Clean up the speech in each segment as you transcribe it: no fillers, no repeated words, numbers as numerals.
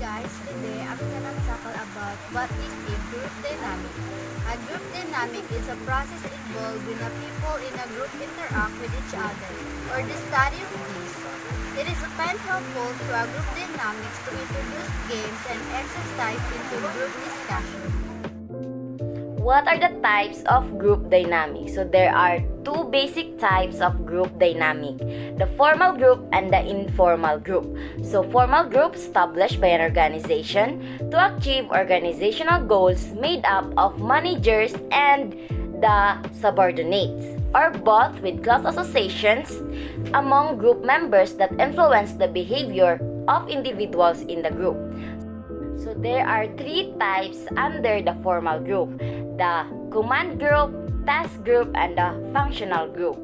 guys, today I'm gonna tackle about what is a group dynamic. A group dynamic is a process involved when a people in a group interact with each other or the study of this. It is often helpful to a group dynamics to introduce games and exercise into group discussion. What are the types of group dynamics? So there are two basic types of group dynamic, the formal group and the informal group. So formal group established by an organization to achieve organizational goals made up of managers and the subordinates, or both with close associations among group members that influence the behavior of individuals in the group. So there are three types under the formal group: the command group, task group, and the functional group.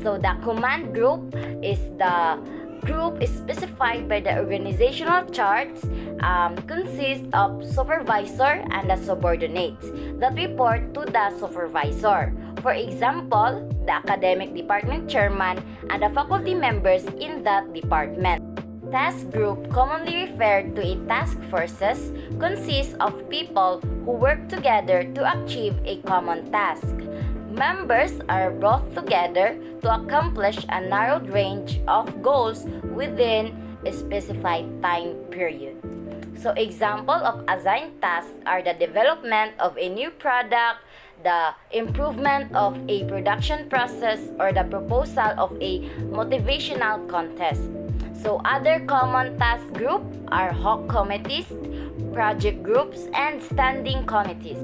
So the command group is the group is specified by the organizational charts, consists of supervisor and the subordinates that report to the supervisor. For example, the academic department chairman and the faculty members in that department. Task group, commonly referred to as task forces, consists of people who work together to achieve a common task. Members are brought together to accomplish a narrowed range of goals within a specified time period. So example of assigned tasks are the development of a new product, the improvement of a production process, or the proposal of a motivational contest. So other common task group are HOC committees, project groups, and standing committees.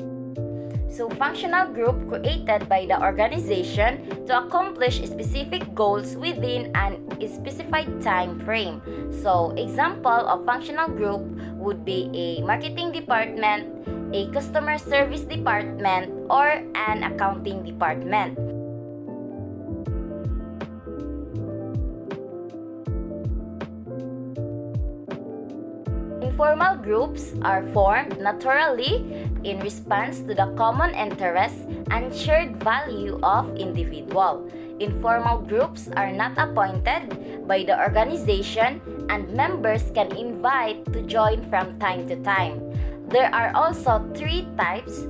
So functional group created by the organization to accomplish specific goals within an specified time frame. So example of functional group would be a marketing department, a customer service department, or an accounting department. Informal groups are formed naturally in response to the common interests and shared value of individual. Informal groups are not appointed by the organization and members can invite to join from time to time. There are also three types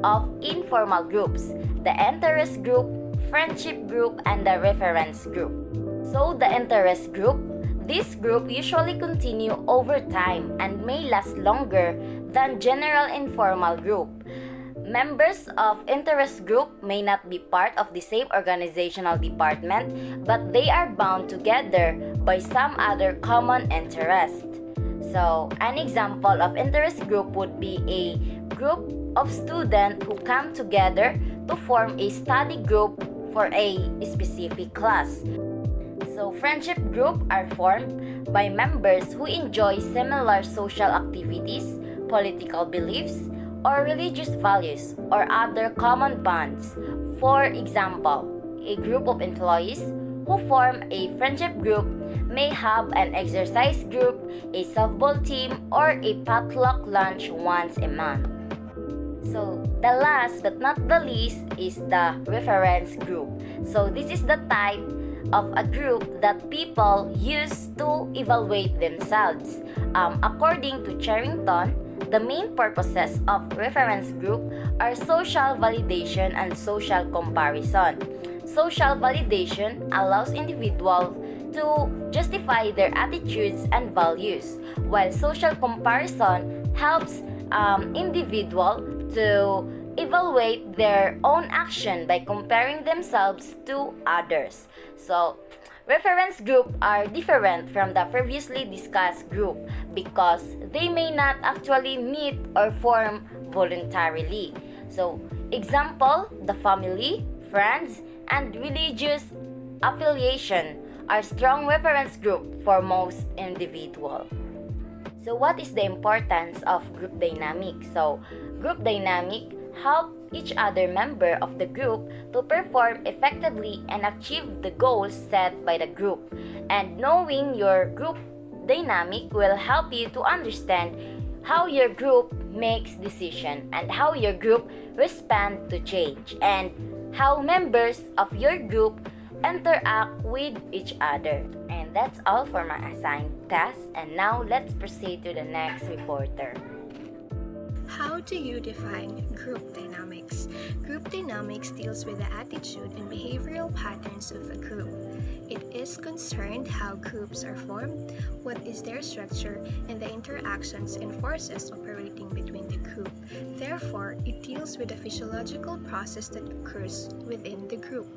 of informal groups: the interest group, friendship group, and the reference group. So the interest group, this group usually continue over time and may last longer than general informal group. Members of interest group may not be part of the same organizational department, but they are bound together by some other common interest. So, an example of interest group would be a group of students who come together to form a study group for a specific class. So, friendship group are formed by members who enjoy similar social activities, political beliefs, or religious values, or other common bonds. For example, a group of employees who form a friendship group may have an exercise group, a softball team, or a potluck lunch once a month. So, the last but not the least is the reference group. So, this is the type of a group that people use to evaluate themselves. According to Charrington, the main purposes of reference group are social validation and social comparison. Social validation allows individuals to justify their attitudes and values, while social comparison helps individuals to evaluate their own action by comparing themselves to others. So, reference group are different from the previously discussed group because they may not actually meet or form voluntarily. So, example, the family, friends, and religious affiliation are strong reference group for most individuals. So, what is the importance of group dynamic? So, group dynamic help each other member of the group to perform effectively and achieve the goals set by the group. And knowing your group dynamic will help you to understand how your group makes decisions and how your group respond to change and how members of your group interact with each other. And That's all for my assigned task, and now let's proceed to the next reporter. How do you define group dynamics? Group dynamics deals with the attitude and behavioral patterns of a group. It is concerned how groups are formed, what is their structure, and the interactions and forces operating between the group. Therefore, it deals with the physiological process that occurs within the group.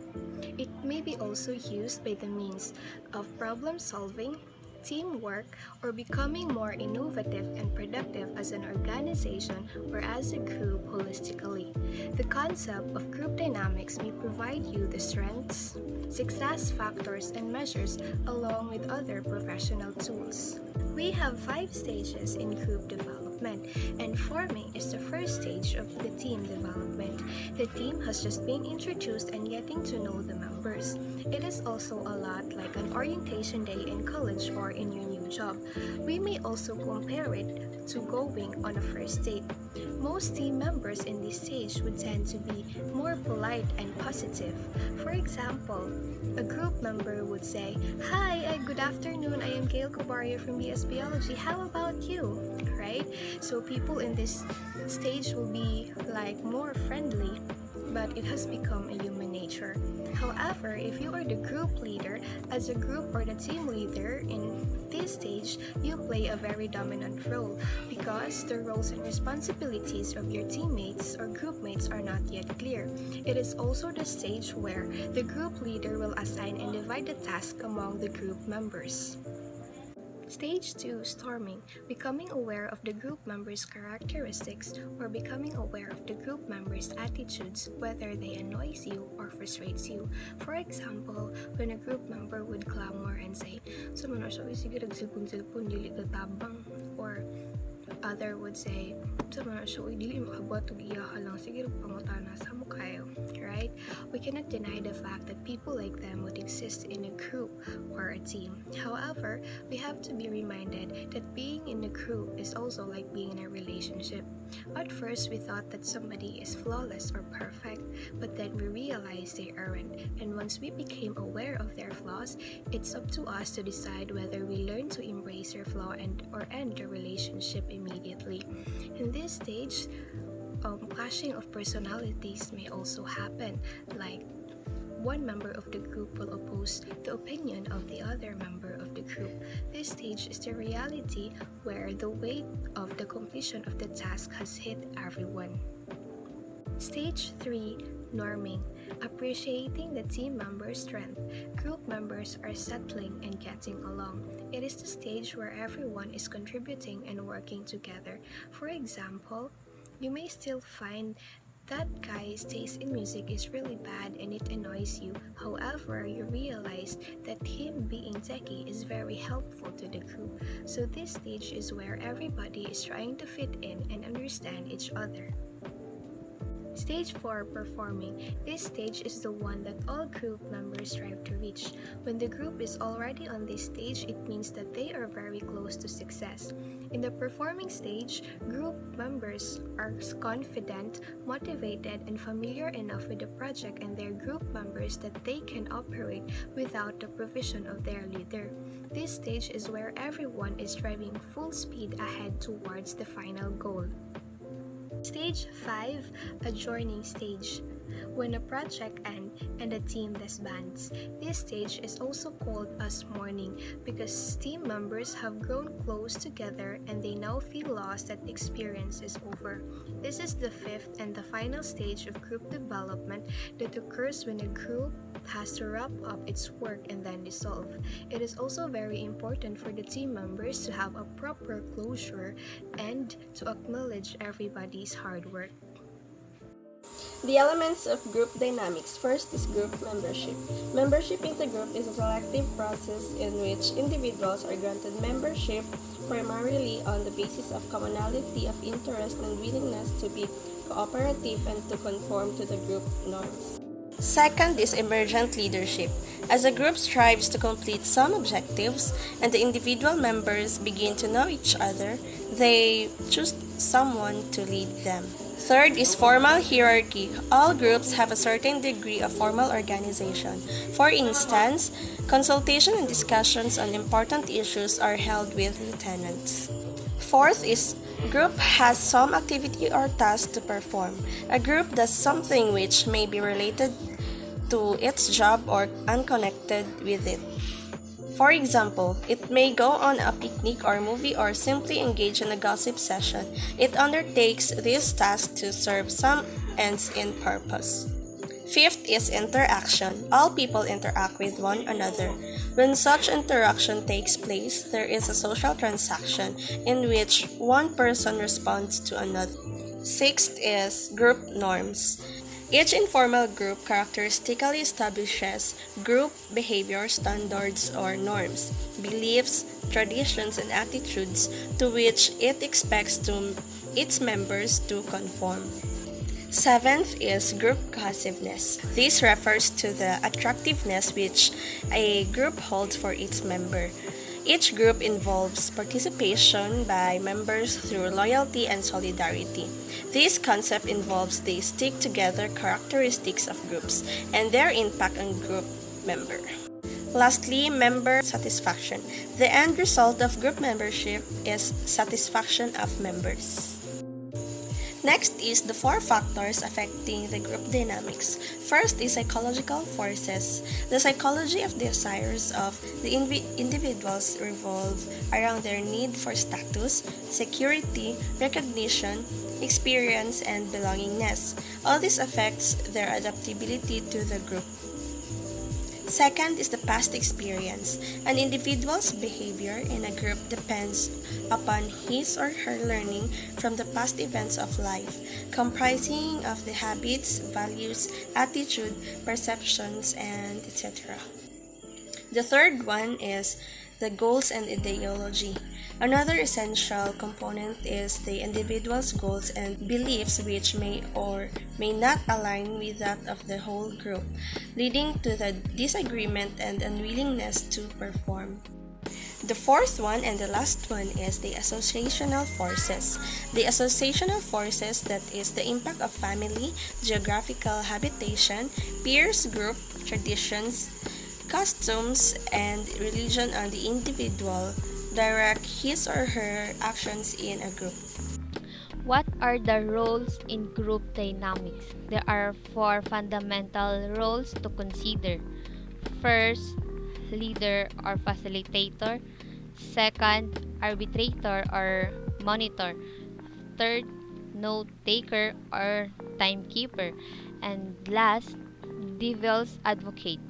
It may be also used by the means of problem solving, teamwork, or becoming more innovative and productive as an organization or as a group holistically. The concept of group dynamics may provide you the strengths, success factors, and measures along with other professional tools. We have 5 stages in group development, and forming is the first stage of the team development. The team has just been introduced and getting to know the members. It is also a lot like an orientation day in college or in your new job. We may also compare it to going on a first date. Most team members in this stage would tend to be more polite and positive. For example, a group member would say, "Hi, good afternoon, I am Gail Cobario from BS Biology. How about you?" Right? So people in this stage will be like more friendly, but it has become a human nature. However, if you are the group leader, as a group or the team leader in this stage, you play a very dominant role because the roles and responsibilities of your teammates or groupmates are not yet clear. It is also the stage where the group leader will assign and divide the task among the group members. Stage 2, storming, becoming aware of the group members' characteristics or becoming aware of the group members' attitudes, whether they annoys you or frustrates you. For example, when a group member would clamor and say, "Sa man siya, sige nagsilpon-silpon, dili ka tabang," or other would say, "Sa man siya, dili makabuhat og iyaha lang, sige pangutana sa mo kayo." Right? We cannot deny the fact that people like them would exist in a group or a team. However, we have to be reminded that being in a group is also like being in a relationship. At first, we thought that somebody is flawless or perfect, but then we realized they aren't. And once we became aware of their flaws, it's up to us to decide whether we learn to embrace their flaw or end the relationship immediately. In this stage, clashing of personalities may also happen, like one member of the group will oppose the opinion of the other member of the group. This stage is the reality where the weight of the completion of the task has hit everyone. Stage 3, norming, appreciating the team member's strength. Group members are settling and getting along. It is the stage where everyone is contributing and working together. For example, you may still find that guy's taste in music is really bad and it annoys you. However, you realize that him being techie is very helpful to the group. So this stage is where everybody is trying to fit in and understand each other. Stage 4, performing. This stage is the one that all group members strive to reach. When the group is already on this stage, it means that they are very close to success. In the performing stage, group members are confident, motivated, and familiar enough with the project and their group members that they can operate without the provision of their leader. This stage is where everyone is driving full speed ahead towards the final goal. Stage 5, adjourning stage. When a project ends and the team disbands. This stage is also called as mourning because team members have grown close together and they now feel lost that the experience is over. This is the 5th and the final stage of group development that occurs when a group has to wrap up its work and then dissolve. It is also very important for the team members to have a proper closure and to acknowledge everybody's hard work. The elements of group dynamics. First is group membership. Membership in the group is a selective process in which individuals are granted membership primarily on the basis of commonality of interest and willingness to be cooperative and to conform to the group norms. Second is emergent leadership. As a group strives to complete some objectives and the individual members begin to know each other, they choose someone to lead them. Third is formal hierarchy. All groups have a certain degree of formal organization. For instance, consultation and discussions on important issues are held with lieutenants. Fourth is group has some activity or task to perform. A group does something which may be related to its job or unconnected with it. For example, it may go on a picnic or movie or simply engage in a gossip session. It undertakes this task to serve some ends in purpose. Fifth is interaction. All people interact with one another. When such interaction takes place, there is a social transaction in which one person responds to another. Sixth is group norms. Each informal group characteristically establishes group behavior standards or norms, beliefs, traditions, and attitudes to which it expects its members to conform. Seventh is group cohesiveness. This refers to the attractiveness which a group holds for its member. Each group involves participation by members through loyalty and solidarity. This concept involves the stick-together characteristics of groups and their impact on group member. Lastly, member satisfaction. The end result of group membership is satisfaction of members. Next is the four factors affecting the group dynamics. First is psychological forces. The psychology of desires of the individuals revolve around their need for status, security, recognition, experience, and belongingness. All this affects their adaptability to the group. Second is the past experience. An individual's behavior in a group depends upon his or her learning from the past events of life, comprising of the habits, values, attitude, perceptions, and etc. The third one is the goals and ideology. Another essential component is the individual's goals and beliefs which may or may not align with that of the whole group, leading to the disagreement and unwillingness to perform. The fourth one and the last one is the associational forces. The associational forces, that is the impact of family, geographical habitation, peers group, traditions, customs, and religion on the individual direct his or her actions in a group. What are the roles in group dynamics? There are four fundamental roles to consider. First, leader or facilitator. Second, arbitrator or monitor. Third, note taker or timekeeper. And last, devil's advocate.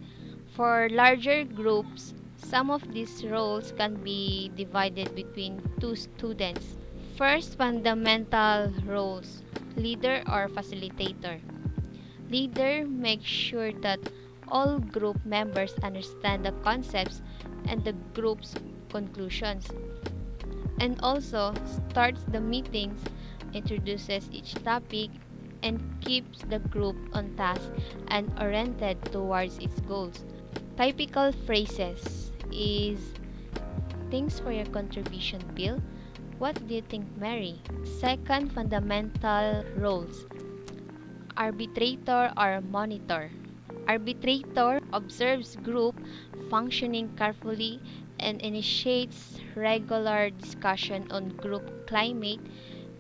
For larger groups, some of these roles can be divided between two students. First, fundamental roles: leader or facilitator. Leader makes sure that all group members understand the concepts and the group's conclusions, and also starts the meetings, introduces each topic, and keeps the group on task and oriented towards its goals. Typical phrases is: thanks for your contribution, Bill. What do you think, Mary? Second, fundamental roles: arbitrator or monitor. Arbitrator observes group functioning carefully and initiates regular discussion on group climate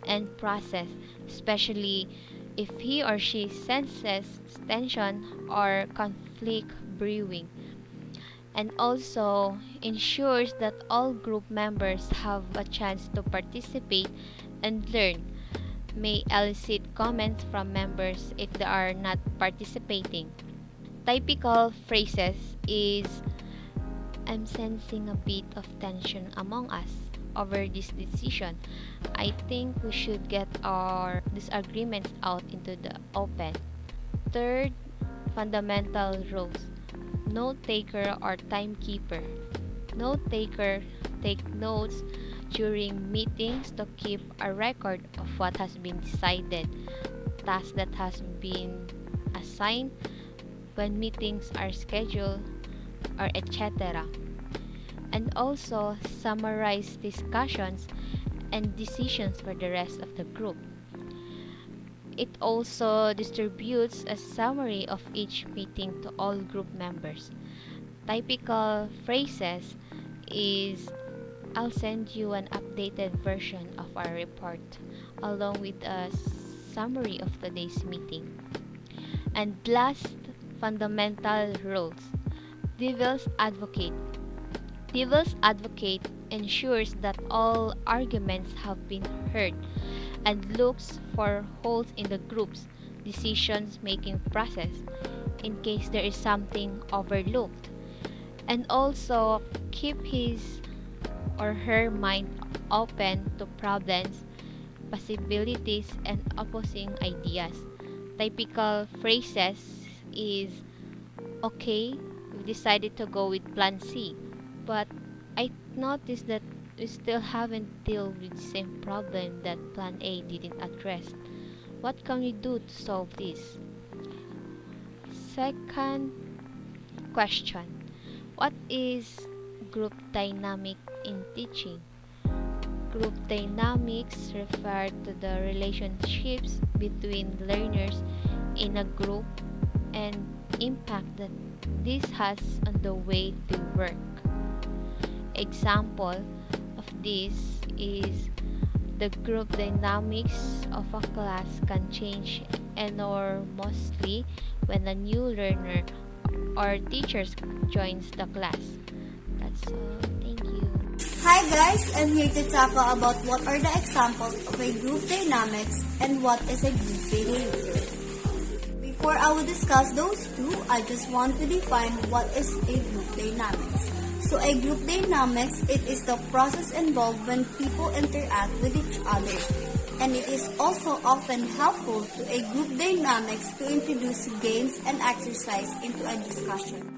and process, especially if he or she senses tension or conflict brewing, and also ensures that all group members have a chance to participate and learn, may elicit comments from members if they are not participating. Typical phrases is: I'm sensing a bit of tension among us over this decision. I think we should get our disagreements out into the open. Third, fundamental roles: note taker or timekeeper. Note taker take notes during meetings to keep a record of what has been decided, tasks that has been assigned, when meetings are scheduled, or etc. And also summarize discussions and decisions for the rest of the group. It also distributes a summary of each meeting to all group members. Typical phrases is I'll send you an updated version of our report along with a summary of today's meeting. And last, fundamental rules. Devil's advocate. Devil's advocate ensures that all arguments have been heard and looks for holes in the group's decisions making process in case there is something overlooked, and also keep his or her mind open to problems, possibilities, and opposing ideas. Typical phrases is okay, we decided to go with plan C, but I noticed that we still haven't dealt with the same problem that plan A didn't address. What can we do to solve this? Second question. What is group dynamic in teaching? Group dynamics refer to the relationships between learners in a group and impact that this has on the way they work. Example of this is the group dynamics of a class can change enormously when a new learner or teacher joins the class. That's all. Thank you. Hi guys, I'm here to tackle about what are the examples of a group dynamics and what is a group behavior. Before I will discuss those two, I just want to define what is a group dynamics. So a group dynamics, it is the process involved when people interact with each other. And it is also often helpful to a group dynamics to introduce games and exercise into a discussion.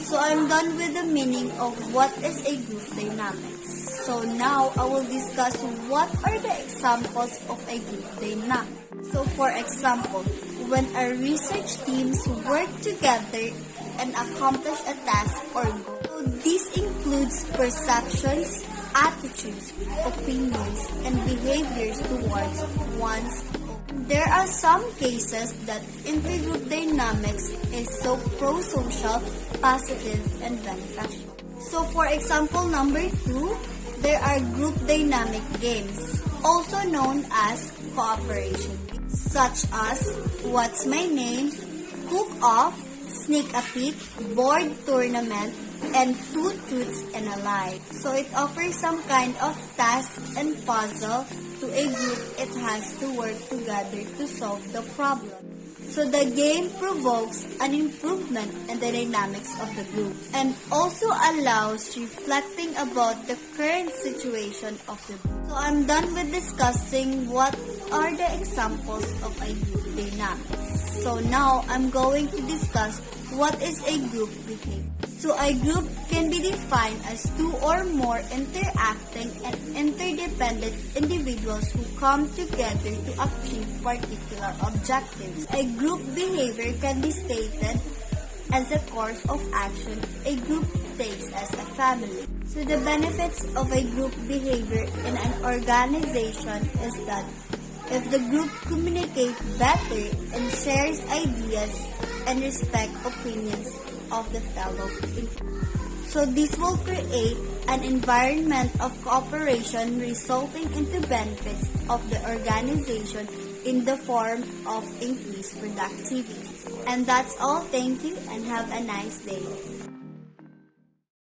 So I'm done with the meaning of what is a group dynamics. So now I will discuss what are the examples of a group dynamic. So for example, when our research teams work together and accomplish a task or goal. So this includes perceptions, attitudes, opinions, and behaviors towards one's own. There are some cases that intergroup dynamics is so pro-social, positive, and beneficial. So for example number 2, there are group dynamic games, also known as cooperation, such as What's My Name, Cook Off, Sneak a Peek, Board Tournament, and Two Truths and a Lie. So it offers some kind of task and puzzle to a group. It has to work together to solve the problem. So the game provokes an improvement in the dynamics of the group and also allows reflecting about the current situation of the group. So I'm done with discussing what are the examples of a group dynamics. So now I'm going to discuss what is a group behavior. So a group can be defined as two or more interacting and interdependent individuals who come together to achieve particular objectives. A group behavior can be stated as a course of action a group takes as a family. So the benefits of a group behavior in an organization is that if the group communicates better and shares ideas and respect opinions of the fellow people. So this will create an environment of cooperation resulting into benefits of the organization in the form of increased productivity. And that's all. Thank you and have a nice day.